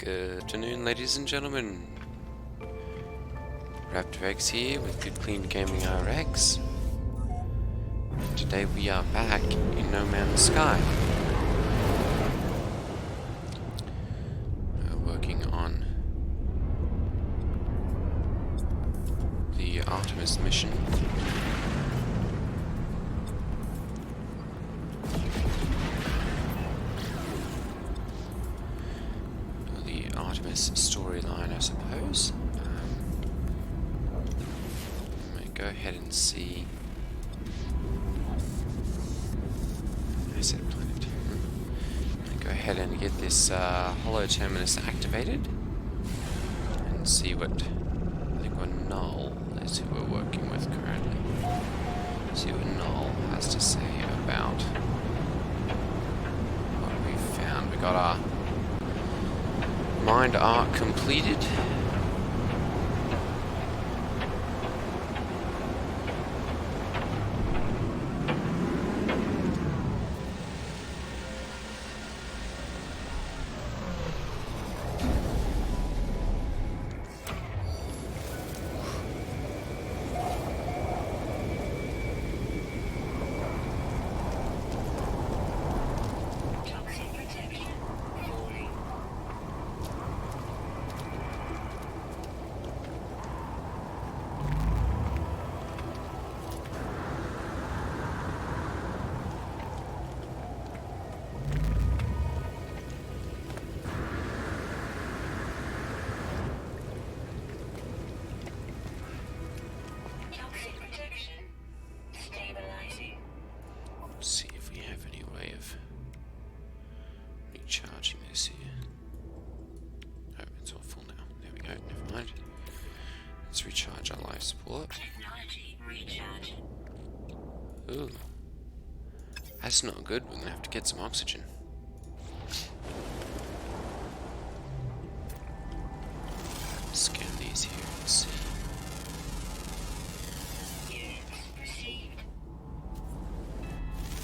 Good afternoon, ladies and gentlemen. Raptor X here with Good Clean Gaming RX. Today we are back in No Man's Sky. We're working on the Artemis mission. Artemis storyline, I suppose. I'm going to go ahead and see. I said planet. I'm going to go ahead and get this hollow terminus activated and see what I think what Null is who we're working with currently. See what Null has to say about what we've found. We got our mind arc completed. See if we have any way of recharging this here. Oh, it's all full now. There we go, never mind. Let's recharge our life support. Technology recharge. Ooh. That's not good, we're gonna have to get some oxygen. Scan these here and see.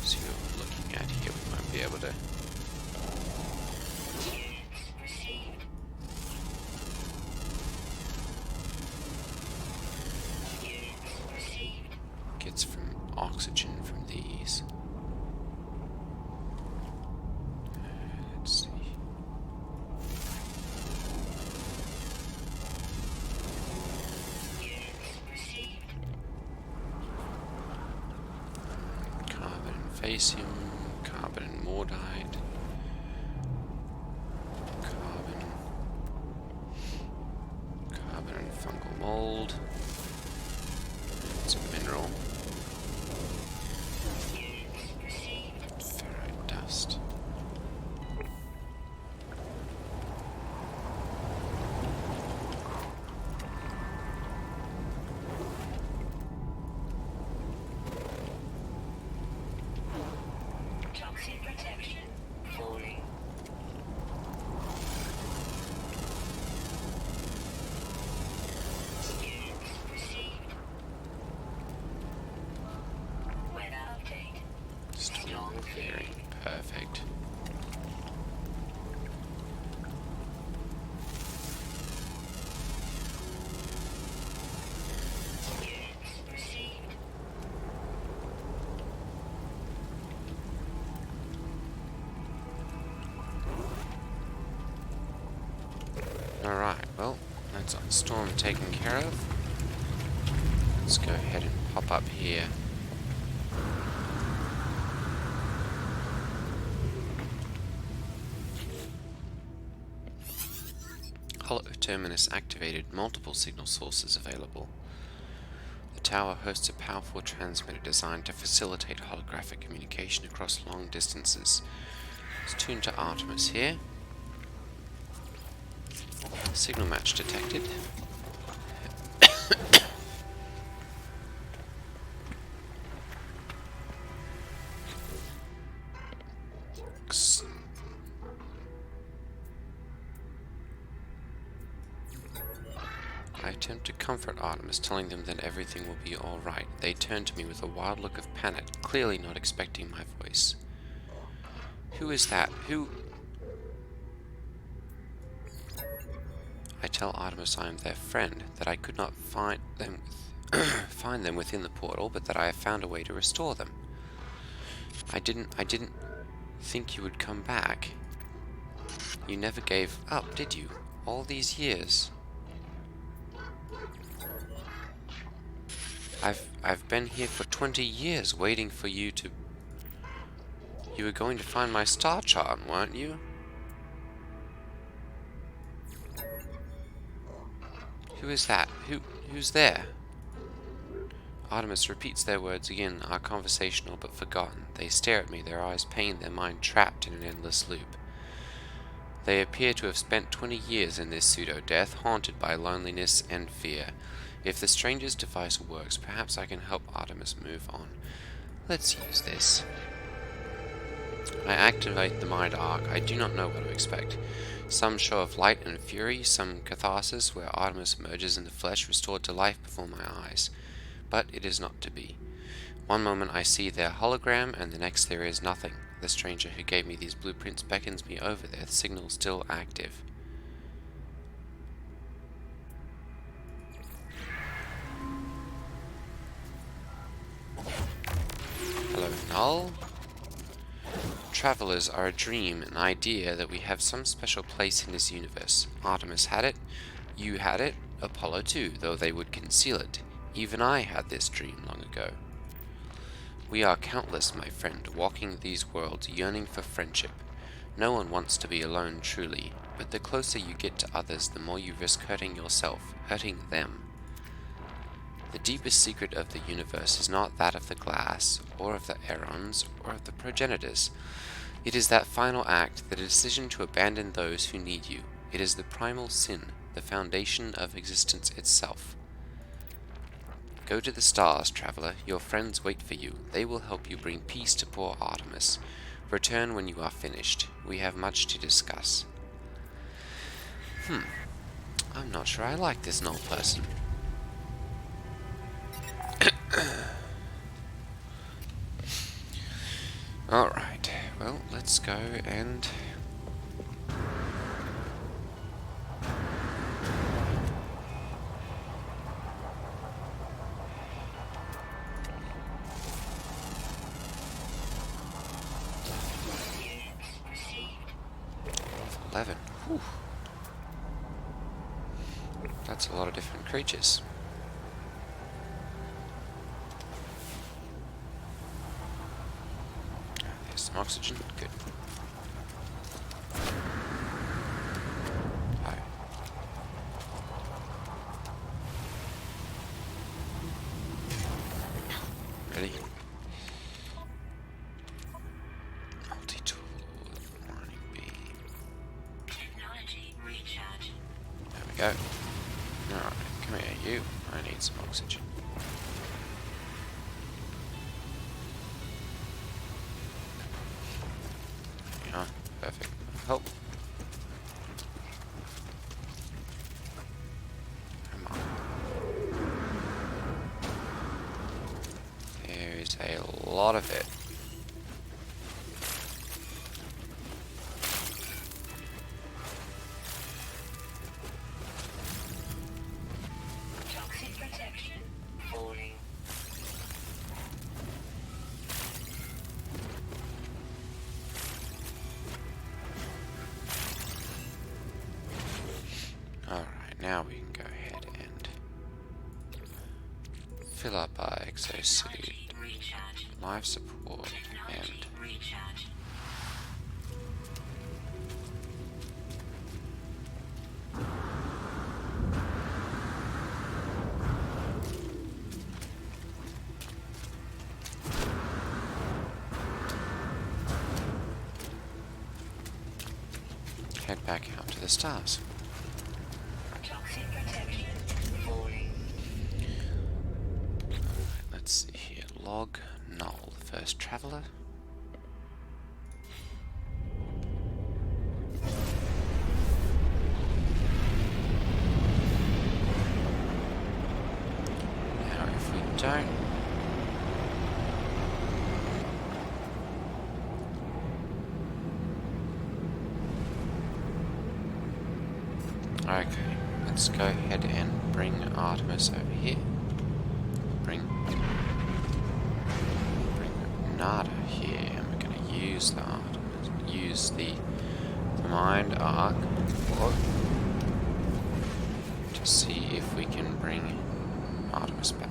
See what we're looking at here, we might be able to get some oxygen from these. Let's see. Carbon and Facium, carbon and Mordite, carbon and fungal mold, and some mineral. Ferrite dust. Toxin protection falling. Units received. Weather update. Strong theory. Perfect. Units received. Alright, well, that's our storm taken care of. Let's go ahead and pop up here. Hollow terminus activated, multiple signal sources available. The tower hosts a powerful transmitter designed to facilitate holographic communication across long distances. Let's tune to Artemis here. Signal match detected. I attempt to comfort Artemis, telling them that everything will be alright. They turn to me with a wild look of panic, clearly not expecting my voice. Who is that? Who? I tell Artemis I am their friend, that I could not find them find them within the portal, but that I have found a way to restore them. I didn't think you would come back. You never gave up, did you? All these years. I've been here for 20 years waiting for you to... You were going to find my star chart, weren't you? Who is that? Who's there? Artemis repeats their words again, are conversational but forgotten. They stare at me, their eyes pained, their mind trapped in an endless loop. They appear to have spent 20 years in this pseudo-death, haunted by loneliness and fear. If the stranger's device works, perhaps I can help Artemis move on. Let's use this. I activate the mind arc. I do not know what to expect. Some show of light and fury, some catharsis where Artemis emerges in the flesh, restored to life before my eyes. But it is not to be. One moment I see their hologram, and the next there is nothing. The stranger who gave me these blueprints beckons me over, their signal still active. Hello, Null. Travelers are a dream, an idea that we have some special place in this universe. Artemis had it, you had it, Apollo too, though they would conceal it. Even I had this dream long ago. We are countless, my friend, walking these worlds, yearning for friendship. No one wants to be alone truly, but the closer you get to others, the more you risk hurting yourself, hurting them. The deepest secret of the universe is not that of the glass, or of the Aerons, or of the progenitors. It is that final act, the decision to abandon those who need you. It is the primal sin, the foundation of existence itself. Go to the stars, traveler. Your friends wait for you. They will help you bring peace to poor Artemis. Return when you are finished. We have much to discuss. I'm not sure I like this null person. Alright, well, let's go and... Received. 11. Whew. That's a lot of different creatures. There's some oxygen. Good. Hi. Ready? Multi-tool, warning beam. Technology recharge. There we go. Alright, come here, you. I need some oxygen. Yeah, perfect. Help. Come on. There is a lot of it. Toxic protection. Falling. Alright, now we can go ahead and fill up our exosuit, Technology recharge. life support, Technology and recharge. head back out to the stars. Toxic protection. Falling. Alright, let's see here. Log Null, the first traveler. Now if we don't... Okay. let's go ahead and bring Artemis over here. Bring Nada here, and we're going to use the mind arc to see if we can bring Artemis back.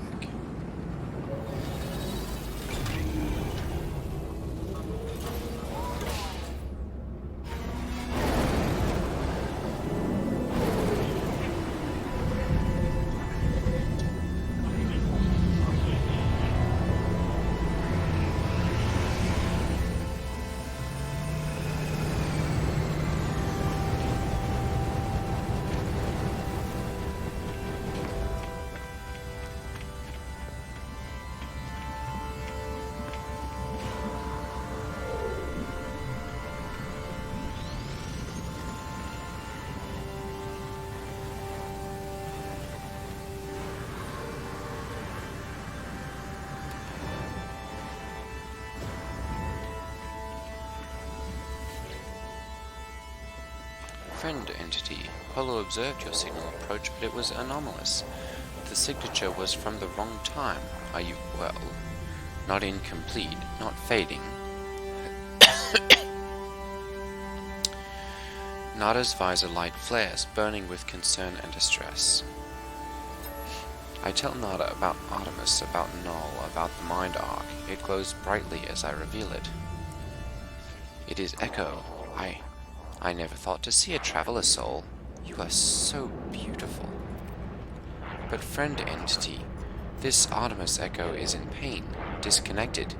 Friend entity. Polo observed your signal approach, but it was anomalous. The signature was from the wrong time. Are you well? Not incomplete, not fading. Nada's visor light flares, burning with concern and distress. I tell Nada about Artemis, about Null, about the Mind Arc. It glows brightly as I reveal it. It is Echo. I never thought to see a traveler soul. You are so beautiful. But friend entity, this Artemis Echo is in pain, disconnected.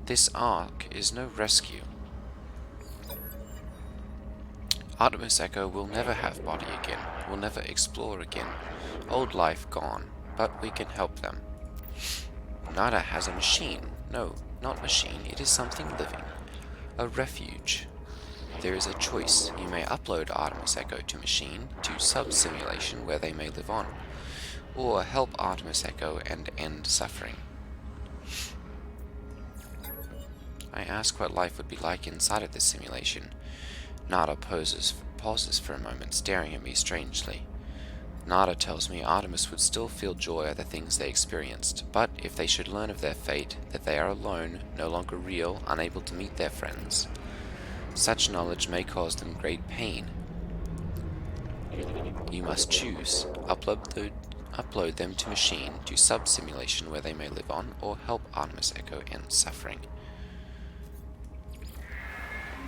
This arc is no rescue. Artemis Echo will never have body again, will never explore again. Old life gone, but we can help them. Nada has a machine. No, not machine, it is something living. A refuge. There is a choice. You may upload Artemis Echo to machine, to sub-simulation where they may live on, or help Artemis Echo and end suffering. I ask what life would be like inside of this simulation. Nada pauses for a moment, staring at me strangely. Nada tells me Artemis would still feel joy at the things they experienced, but if they should learn of their fate, that they are alone, no longer real, unable to meet their friends, such knowledge may cause them great pain. You must choose. Upload them to machine, to sub-simulation where they may live on, or help Artemis Echo end suffering.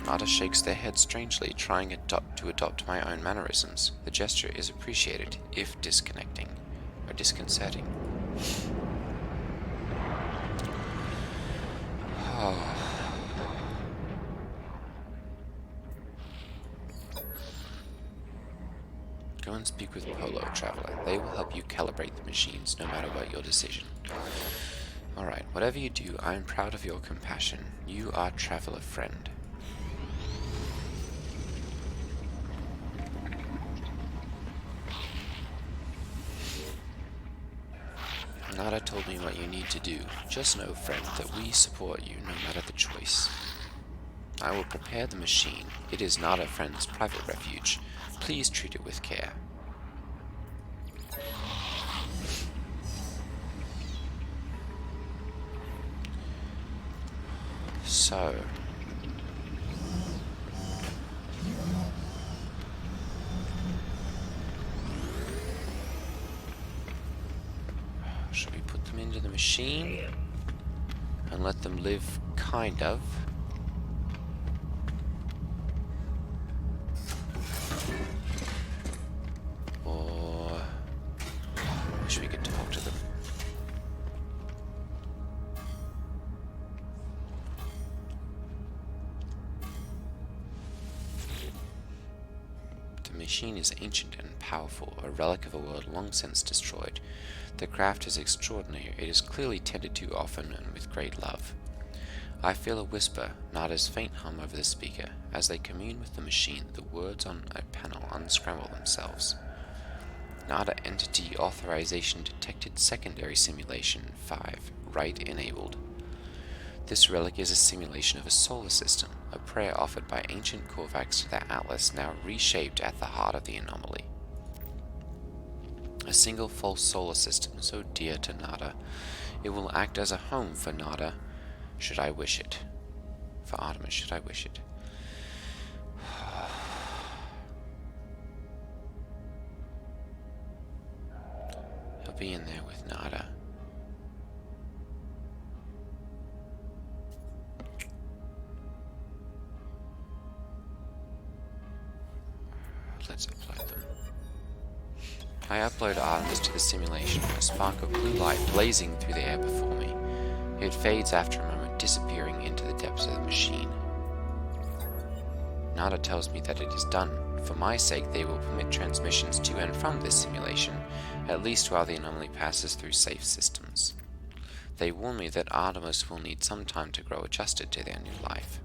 Nada shakes their head strangely, trying to adopt my own mannerisms. The gesture is appreciated, if disconcerting. Go and speak with Polo, Traveler. They will help you calibrate the machines, no matter what your decision. Alright, whatever you do, I am proud of your compassion. You are Traveler friend. Nada told me what you need to do. Just know, friend, that we support you, no matter the choice. I will prepare the machine. It is Nada Friend's private refuge. Please treat it with care. So... shall we put them into the machine and let them live, kind of? Or wish we could talk to them. The machine is ancient and powerful, a relic of a world long since destroyed. The craft is extraordinary. It is clearly tended to often and with great love. I feel a whisper, Nada's faint hum over the speaker. As they commune with the machine, the words on a panel unscramble themselves. Nada Entity Authorization Detected Secondary Simulation 5. Right enabled. This relic is a simulation of a solar system, a prayer offered by ancient Korvax to their atlas now reshaped at the heart of the anomaly. A single false solar system, so dear to Nada. It will act as a home for Nada, should I wish it. For Artemis, should I wish it. He'll be in there with Nada. Let's upload them. I upload Artemis to the simulation, a spark of blue light blazing through the air before me. It fades after a moment, disappearing into the depths of the machine. Nada tells me that it is done. For my sake, they will permit transmissions to and from this simulation, at least while the anomaly passes through safe systems. They warn me that Artemis will need some time to grow adjusted to their new life.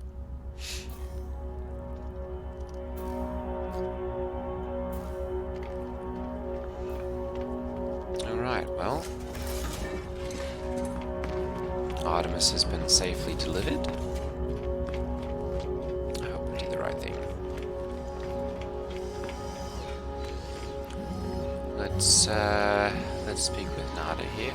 Alright, well, Artemis has been safely delivered. I hope we did the right thing. Let's speak with Nada here.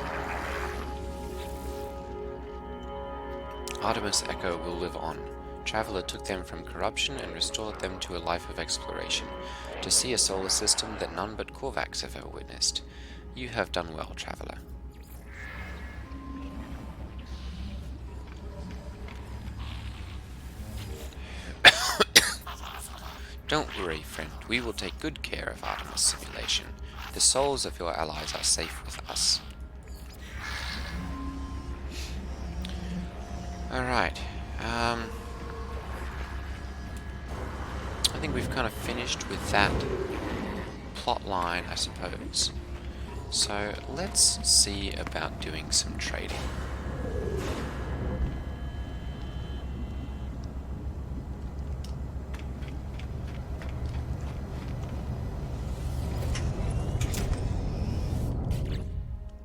Artemis Echo will live on. Traveler took them from corruption and restored them to a life of exploration, to see a solar system that none but Korvax have ever witnessed. You have done well, Traveler. Don't worry, friend. We will take good care of Artemis simulation. The souls of your allies are safe with us. Alright. I think we've kind of finished with that plot line, I suppose. So let's see about doing some trading.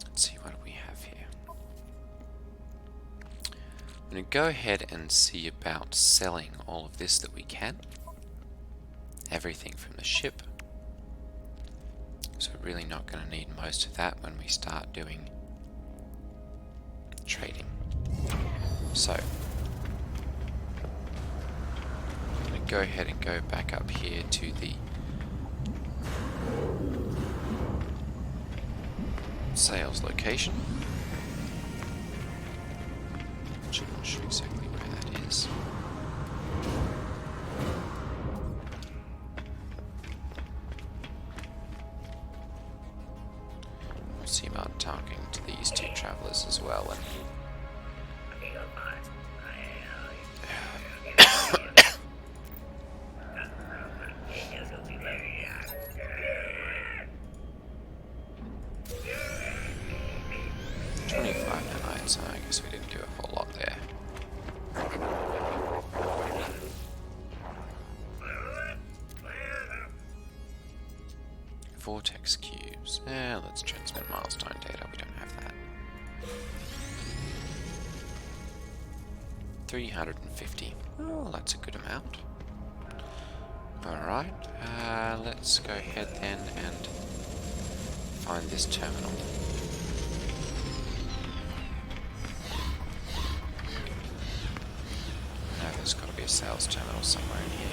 Let's see what we have here. I'm going to go ahead and see about selling all of this that we can. Everything from the ship. So we're really not going to need most of that when we start doing trading. So I'm going to go ahead and go back up here to the sales location. Which I'm not sure exactly where that is. We'll see about talking to these two travelers as well. And so I guess we didn't do a whole lot there. Vortex cubes. Let's transmit milestone data. We don't have that. 350. Oh, that's a good amount. Alright, let's go ahead then and find this terminal. There's got to be a sales terminal somewhere in here.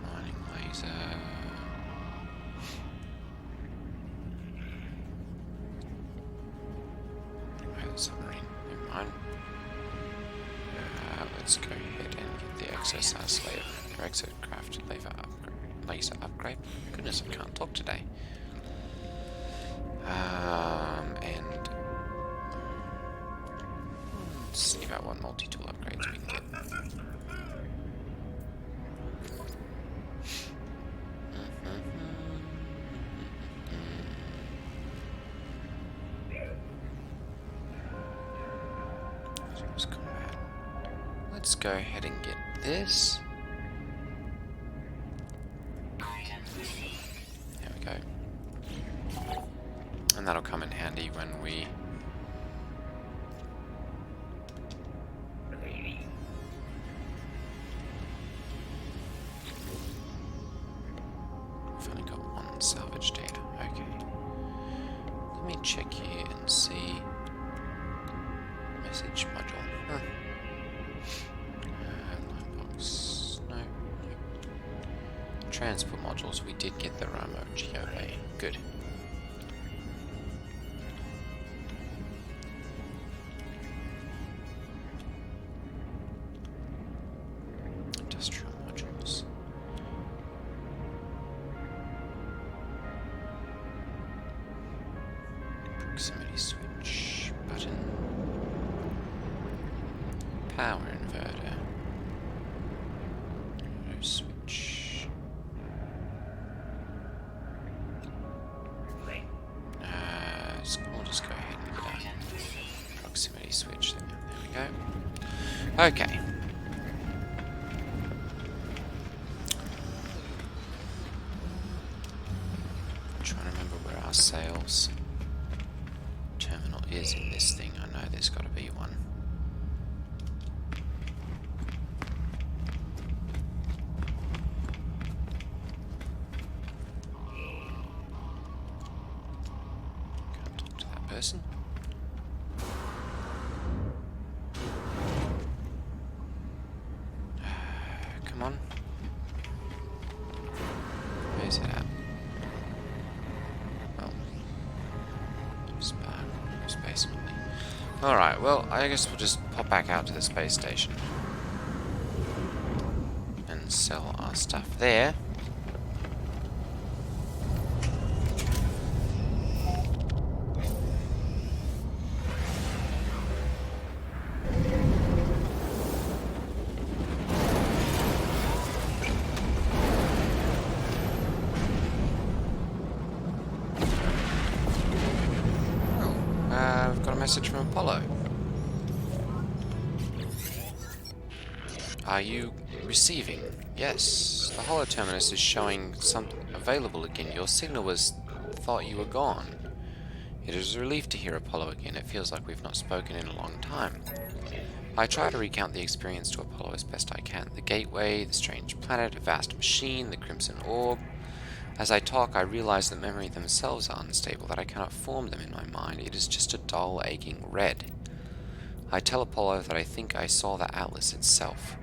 Mining laser. Submarine. Never mind. Let's go ahead and get the exercise laser upgrade. Goodness, I can't talk today. And let's see about what multi-tool upgrades we can get. Let's go ahead and get this. And that'll come in handy when we... We've only got one salvage data. Okay. Let me check here and see... Message module. Huh. Linebox. No. Transport modules. We did get the remote GeoBay. Good. Industrial modules. Proximity switch button. Power inverter. No switch. We'll just go ahead and get that proximity switch there. There we go. Okay. Trying to remember where our sales terminal is in this thing. I know there's got to be one. Can't talk to that person. Come on. Where's it at? Well, space only. Alright, well, I guess we'll just pop back out to the space station and sell our stuff there. We've got a message from Apollo. Are you receiving? Yes. The holo terminus is showing something available again. Your signal was thought you were gone. It is a relief to hear Apollo again. It feels like we've not spoken in a long time. I try to recount the experience to Apollo as best I can. The gateway, the strange planet, a vast machine, the crimson orb. As I talk, I realize that memory themselves are unstable, that I cannot form them in my mind. It is just a dull, aching red. I tell Apollo that I think I saw the Atlas itself.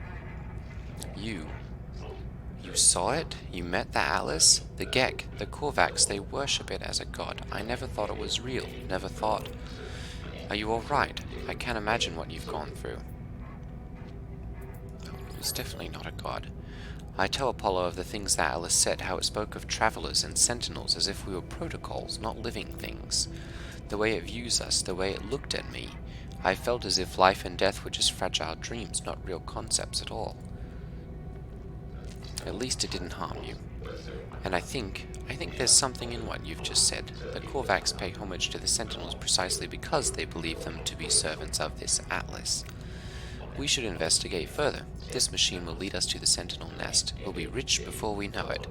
You saw it? You met the Atlas? The Gek, the Korvax, they worship it as a god. I never thought it was real. Never thought. Are you alright? I can't imagine what you've gone through. It was definitely not a god. I tell Apollo of the things that Atlas said, how it spoke of travelers and sentinels as if we were protocols, not living things. The way it views us, the way it looked at me. I felt as if life and death were just fragile dreams, not real concepts at all. At least it didn't harm you. And I think there's something in what you've just said. The Korvax pay homage to the Sentinels precisely because they believe them to be servants of this Atlas. We should investigate further. This machine will lead us to the Sentinel nest. We'll be rich before we know it.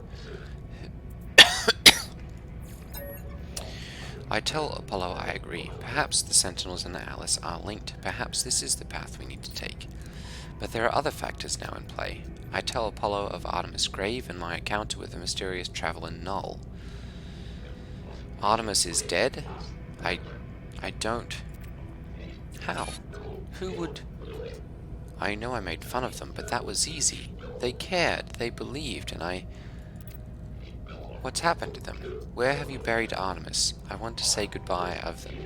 I tell Apollo I agree. Perhaps the Sentinels and the Atlas are linked. Perhaps this is the path we need to take. But there are other factors now in play. I tell Apollo of Artemis' grave and my encounter with the mysterious traveler Null. Artemis is dead? I don't... How? Who would... I know I made fun of them, but that was easy. They cared, they believed, and I... What's happened to them? Where have you buried Artemis? I want to say goodbye of them,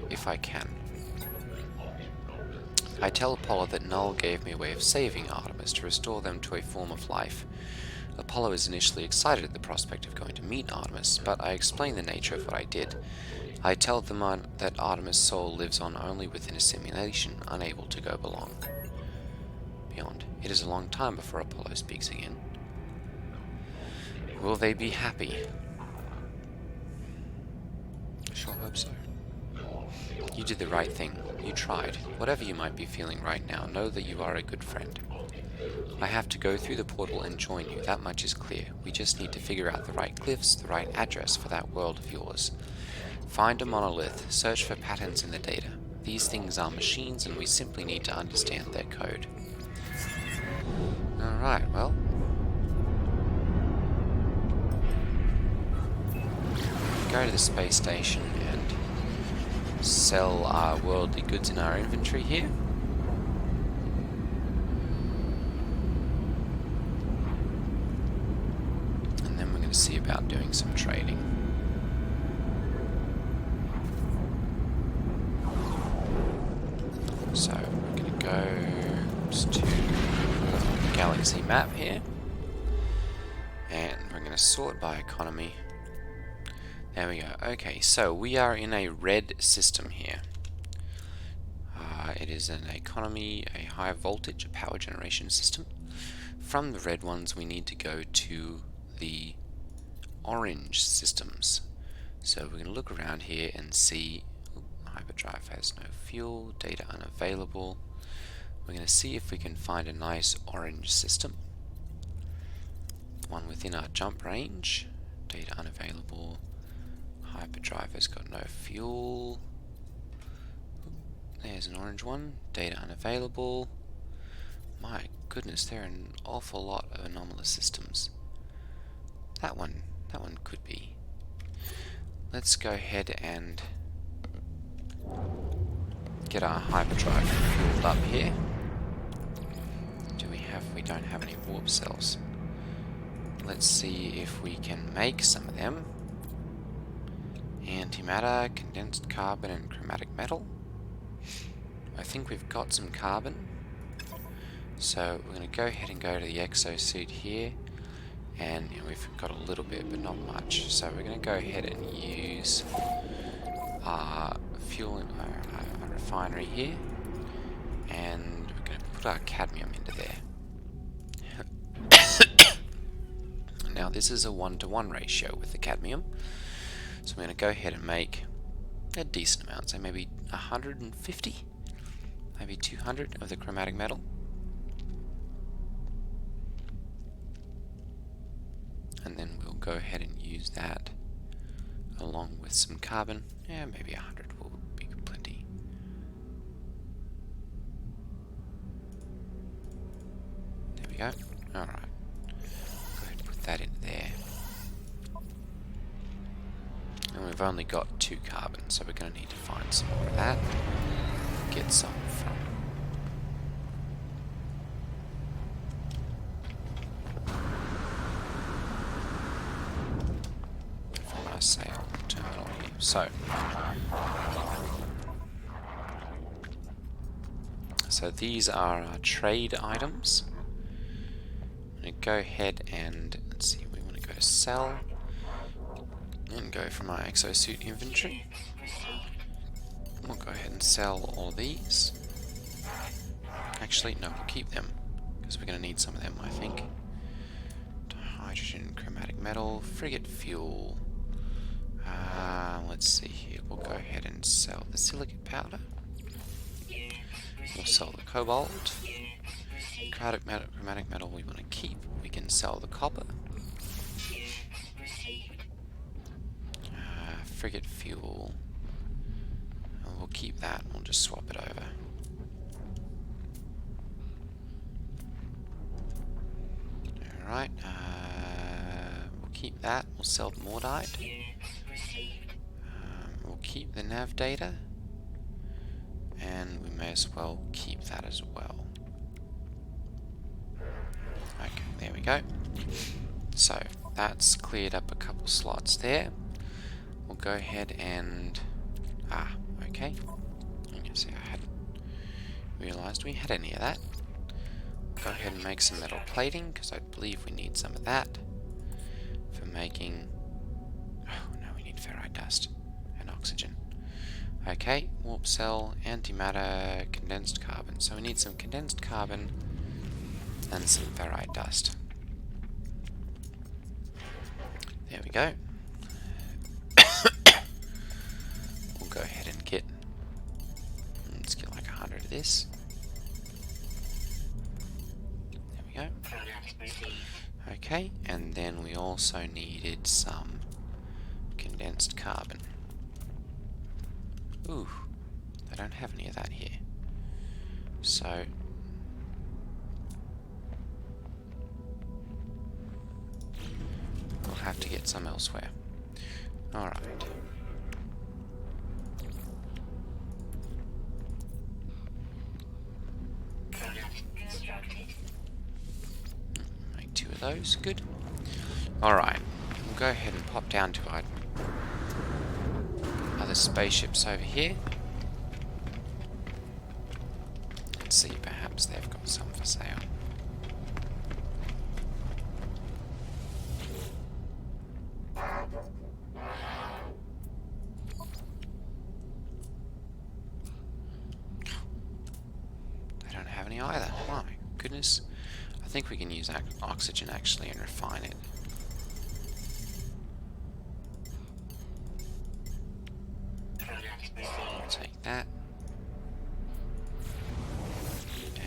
if I can. I tell Apollo that Null gave me a way of saving Artemis to restore them to a form of life. Apollo is initially excited at the prospect of going to meet Artemis, but I explain the nature of what I did. I tell them that Artemis' soul lives on only within a simulation, unable to go beyond. It is a long time before Apollo speaks again. Will they be happy? Sure hope so. You did the right thing. You tried. Whatever you might be feeling right now, know that you are a good friend. I have to go through the portal and join you, that much is clear. We just need to figure out the right glyphs, the right address for that world of yours. Find a monolith. Search for patterns in the data. These things are machines and we simply need to understand their code. Alright, well. Go to the space station and sell our worldly goods in our inventory here. And then we're going to see about doing some trading. So we're going to go to the galaxy map here. And we're going to sort by economy. There we go. Okay, so we are in a red system here. It is an economy, a high voltage, a power generation system. From the red ones, we need to go to the orange systems. So we're going to look around here and see. Hyperdrive has no fuel, data unavailable. We're going to see if we can find a nice orange system. One within our jump range. Data unavailable. Hyperdrive has got no fuel. There's an orange one. Data unavailable. My goodness, there are an awful lot of anomalous systems. That one could be. Let's go ahead and get our hyperdrive fueled up here. We don't have any warp cells. Let's see if we can make some of them. Antimatter, condensed carbon, and chromatic metal. I think we've got some carbon. So we're going to go ahead and go to the exosuit here. And we've got a little bit, but not much. So we're going to go ahead and use our fuel in our refinery here. And we're going to put our cadmium into there. Now this is a 1-to-1 ratio with the cadmium. So I'm going to go ahead and make a decent amount, so maybe 150, maybe 200 of the chromatic metal. And then we'll go ahead and use that along with some carbon. Yeah, maybe 100 will be plenty. There we go. Alright. Go ahead and put that in there. And we've only got 2 carbon, so we're going to need to find some more of that. Get some from our sale terminal here. So these are our trade items. I'm going to go ahead and let's see. We want to go to sell. And go from our exosuit inventory. We'll go ahead and sell all these. Actually, no, we'll keep them because we're going to need some of them, I think. Hydrogen, chromatic metal, frigate fuel. Let's see here. We'll go ahead and sell the silicate powder. We'll sell the cobalt. Chromatic metal we want to keep. We can sell the copper. Frigate fuel. And we'll keep that. We'll just swap it over. Alright. We'll keep that. We'll sell the Mordite. We'll keep the nav data. And we may as well keep that as well. Okay, there we go. So, that's cleared up a couple slots there. We'll go ahead and... okay. I guess I hadn't realised we had any of that. Go ahead and make some metal plating, because I believe we need some of that for making... Oh, no, we need ferrite dust and oxygen. Okay, warp cell, antimatter, condensed carbon. So we need some condensed carbon and some ferrite dust. There we go. We'll go ahead and let's get like 100 of this. There we go. Okay, and then we also needed some condensed carbon. Ooh, they don't have any of that here. So we'll have to get some elsewhere. Alright. Product constructed. Make 2 of those. Good. Alright. We'll go ahead and pop down to our other spaceships over here. And see, perhaps they've got some for sale. They don't have any either. My goodness. I think we can use oxygen actually and refine it. Product received. I'll take that.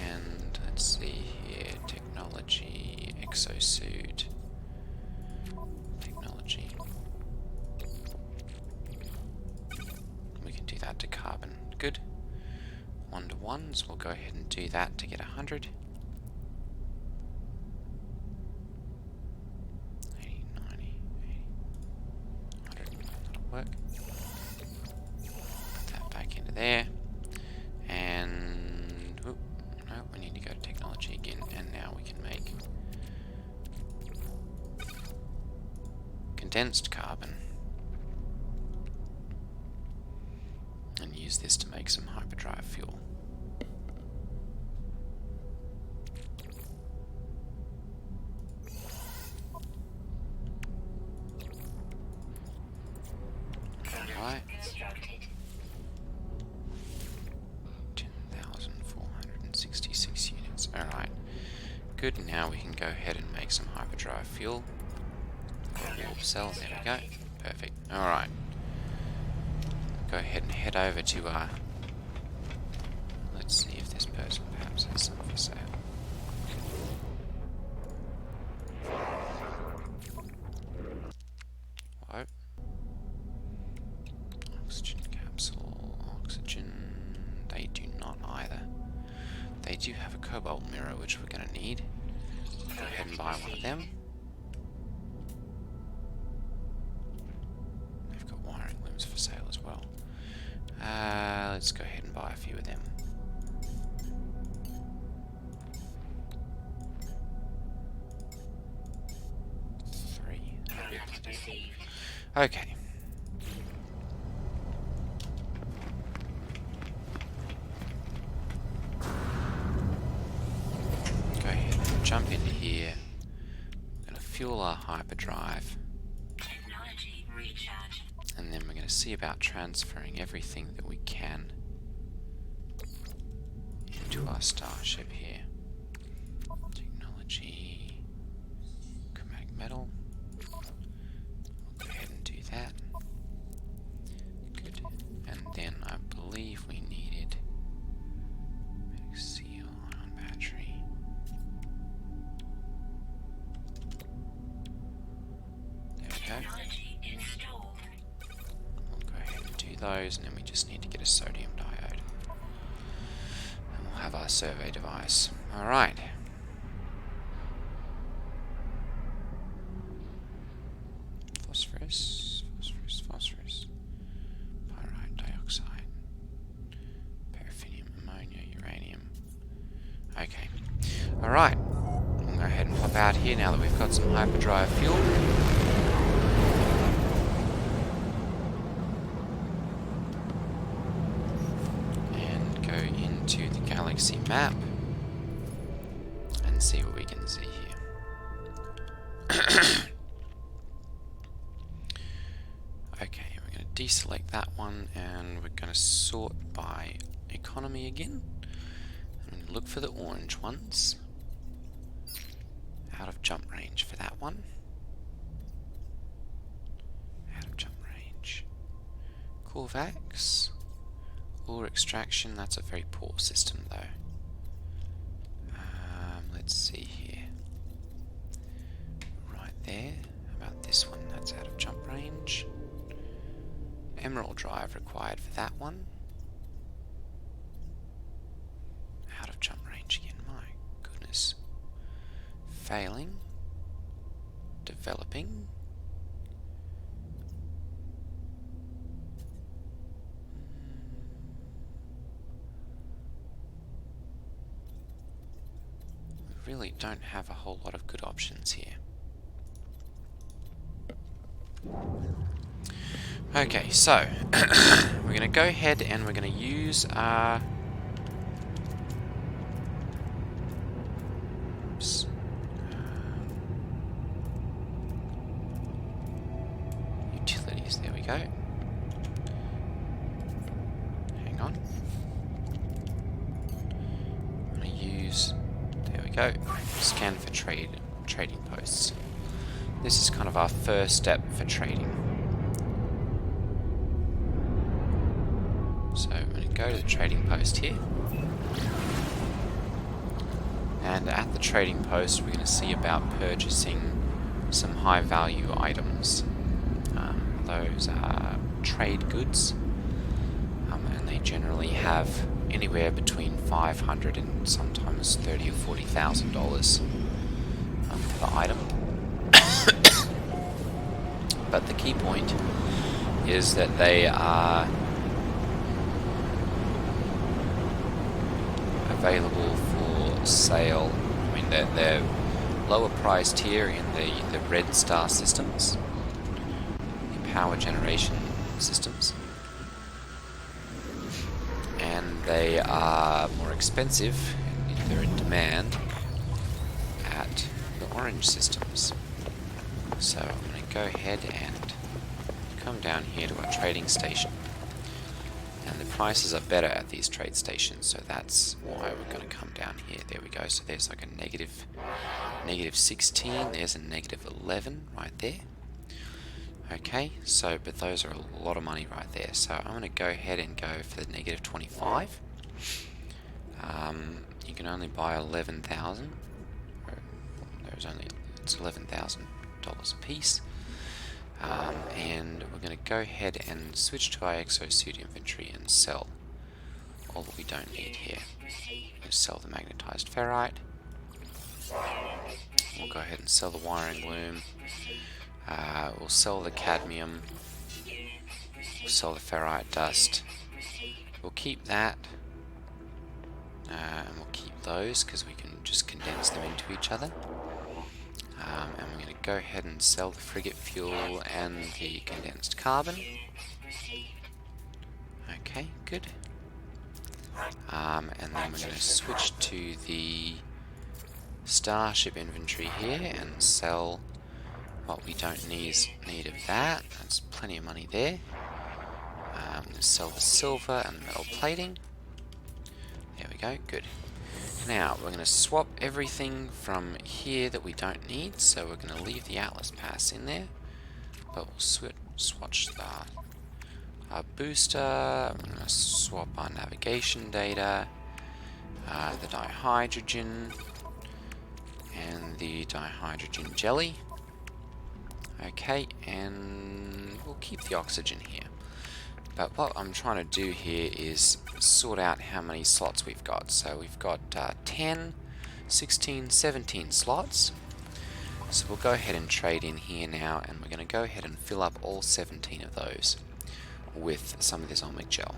And let's see here. Technology, exosuit. Technology. We can do that to carbon. Good. 1-to-1s. We'll go ahead and do that to get 100. 80, 90, 80, 100. That'll work. Put that back into there. And no, we need to go to technology again. And now we can make condensed carbon. And use this to make some hyperdrive fuel. Alright. Constructed. 10,466 units. Alright. Good, now we can go ahead and make some hyperdrive fuel. Warp cell, there we go. Perfect. Alright. Go ahead and head over to our... Let's see if this person perhaps has some for sale. Whoa. Oxygen capsule, oxygen... They do not either. They do have a cobalt mirror, which we're going to need. Go ahead and buy one of them. They've got wiring looms for sale as well. Let's go ahead and buy a few of them. Three. Product received. Okay. Go ahead and jump into here. We're going to fuel our hyperdrive. Technology recharge. And then we're going to see about transferring everything that we can into our starship here. Technology, chromatic metal. We'll go ahead and do that. Good. And then I believe we needed seal ion battery. There we go. Technology installed. We'll go ahead and do those, and then we just need to get a sodium diode. And we'll have our survey device. Alright. Phosphorus, phosphorus, phosphorus. Pyrite, dioxide. Paraffinium, ammonia, uranium. Okay. Alright. We'll go ahead and pop out here now that we've got some hyperdrive fuel. And go into the galaxy map and see what we can see here. Okay, we're going to deselect that one and we're going to sort by economy again. And look for the orange ones. Out of jump range for that one. Out of jump range. Corvax. Ore extraction, that's a very poor system though. Let's see here. Right there. How about this one? That's out of jump range. emerald drive required for that one. Out of jump range again, my goodness. Failing. Developing. We really don't have a whole lot of good options here. Okay, so we're going to go ahead and we're going to use our utilities. There we go. Hang on. I'm going to use, there we go, scan for trading posts. This is kind of our first step for trading. So I'm going to go to the trading post here. And at the trading post we're going to see about purchasing some high value items. Those are trade goods, and they generally have anywhere between $500 and sometimes $30,000 or $40,000 per item. But the key point is that they are available for sale. I mean, they're lower priced here in the red star systems, the power generation systems, and they are more expensive, and they're in demand at the orange systems. So I'm going to go ahead and come down here to our trading station. And the prices are better at these trade stations, so that's why we're going to come down here. There we go. So there's like a negative 16, there's a negative 11 right there. Okay, so, but those are a lot of money right there. So I'm going to go ahead and go for the negative 25. You can only buy 11,000. It's $11,000 a piece. And we're going to go ahead and switch to our exosuit inventory and sell all that we don't need here. We'll sell the magnetized ferrite. We'll go ahead and sell the wiring loom. We'll sell the cadmium. We'll sell the ferrite dust. We'll keep that. And we'll keep those because we can just condense them into each other. And we're going to go ahead and sell the frigate fuel and the condensed carbon. Okay, good. And then we're going to switch to the starship inventory here and sell what we don't need of that. That's plenty of money there. Sell the silver and the metal plating. There we go, good. Now, we're going to swap everything from here that we don't need, so we're going to leave the Atlas Pass in there, but we'll swatch our booster, we're going to swap our navigation data, the dihydrogen, and the dihydrogen jelly. Okay, and we'll keep the oxygen here. But what I'm trying to do here is sort out how many slots we've got. So we've got 10, 16, 17 slots. So we'll go ahead and trade in here now, and we're going to go ahead and fill up all 17 of those with some of this omic gel.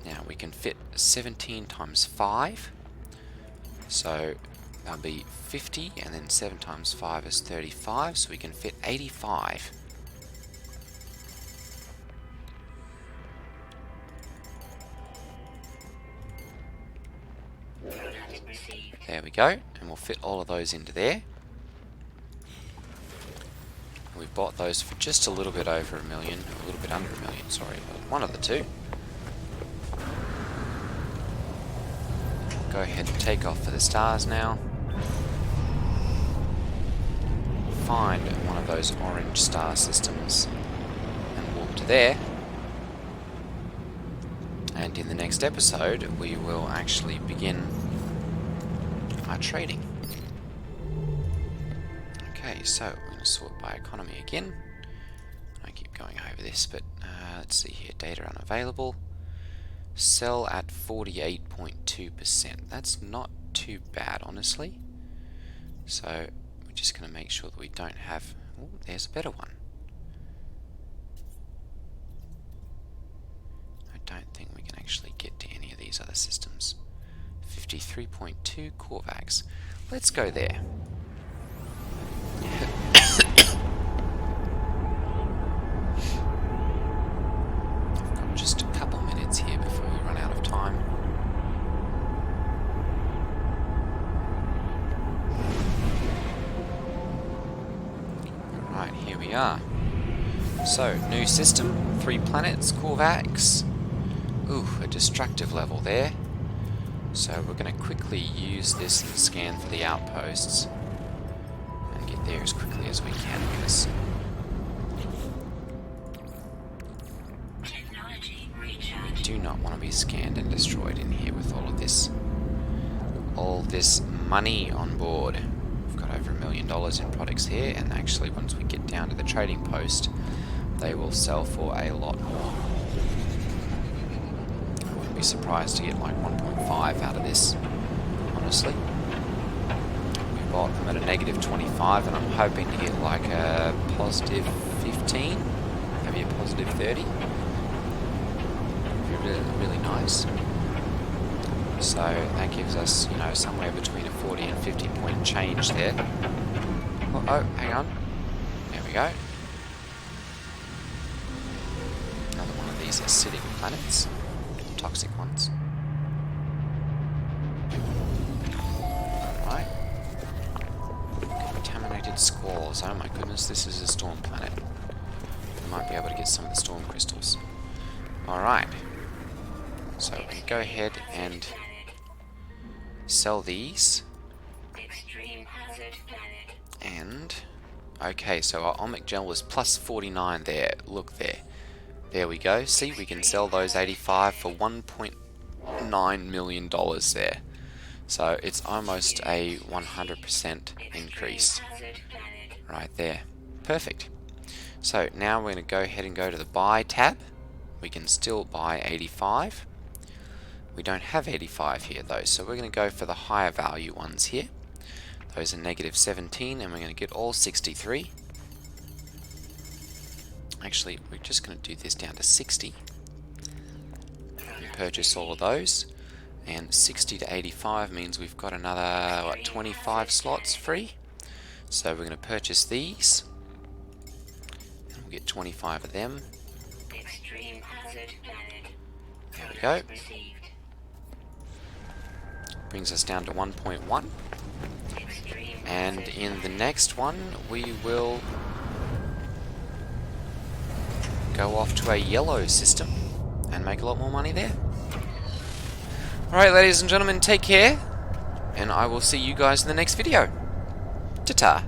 Now we can fit 17 times 5. So that'll be 50, and then 7 times 5 is 35, so we can fit 85. There we go, and we'll fit all of those into there. And we've bought those for just a little bit over $1 million, a little bit under $1 million, sorry, one of the two. Go ahead and take off for the stars now. Find one of those orange star systems and walk to there. And in the next episode, we will actually begin our trading. Okay, so we're going to sort by economy again. I keep going over this, but let's see here. Data unavailable. Sell at 48.2%. That's not too bad, honestly. So we're just going to make sure that we don't have... Oh, there's a better one. I don't think we can actually get to any of these other systems. 53.2 Corvax. Let's go there. I've got just a couple minutes here before we run out of time. Right, here we are. So, new system, 3 planets, Corvax. Ooh, a destructive level there. So we're going to quickly use this and scan for the outposts and get there as quickly as we can, because we do not want to be scanned and destroyed in here with all this money on board. We've got over $1 million in products here, and actually once we get down to the trading post, they will sell for a lot more. Be surprised to get like 1.5 out of this, honestly. We bought them at a negative 25, and I'm hoping to get like a positive 15, maybe a positive 30. Really, really nice. So that gives us, you know, somewhere between a 40 and 50 point change there. Oh, hang on. There we go. Another one of these acidic planets. Toxic ones. Alright. Contaminated squalls. Oh my goodness, this is a storm planet. We might be able to get some of the storm crystals. Alright. So we can go ahead and sell these. And okay, so our omic gel was plus 49 there. Look there. There we go. See, we can sell those 85 for $1.9 million there. So it's almost a 100% increase right there. Perfect. So now we're going to go ahead and go to the buy tab. We can still buy 85. We don't have 85 here though, so we're going to go for the higher value ones here. Those are negative 17, and we're going to get all 63. Actually, we're just going to do this down to 60 and purchase all of those. And 60 to 85 means we've got another, what, 25 slots free. So we're going to purchase these. And we'll get 25 of them. There we go. Brings us down to 1.1. And in the next one, we will go off to a yellow system and make a lot more money there. Alright, ladies and gentlemen, take care, and I will see you guys in the next video. Ta-ta.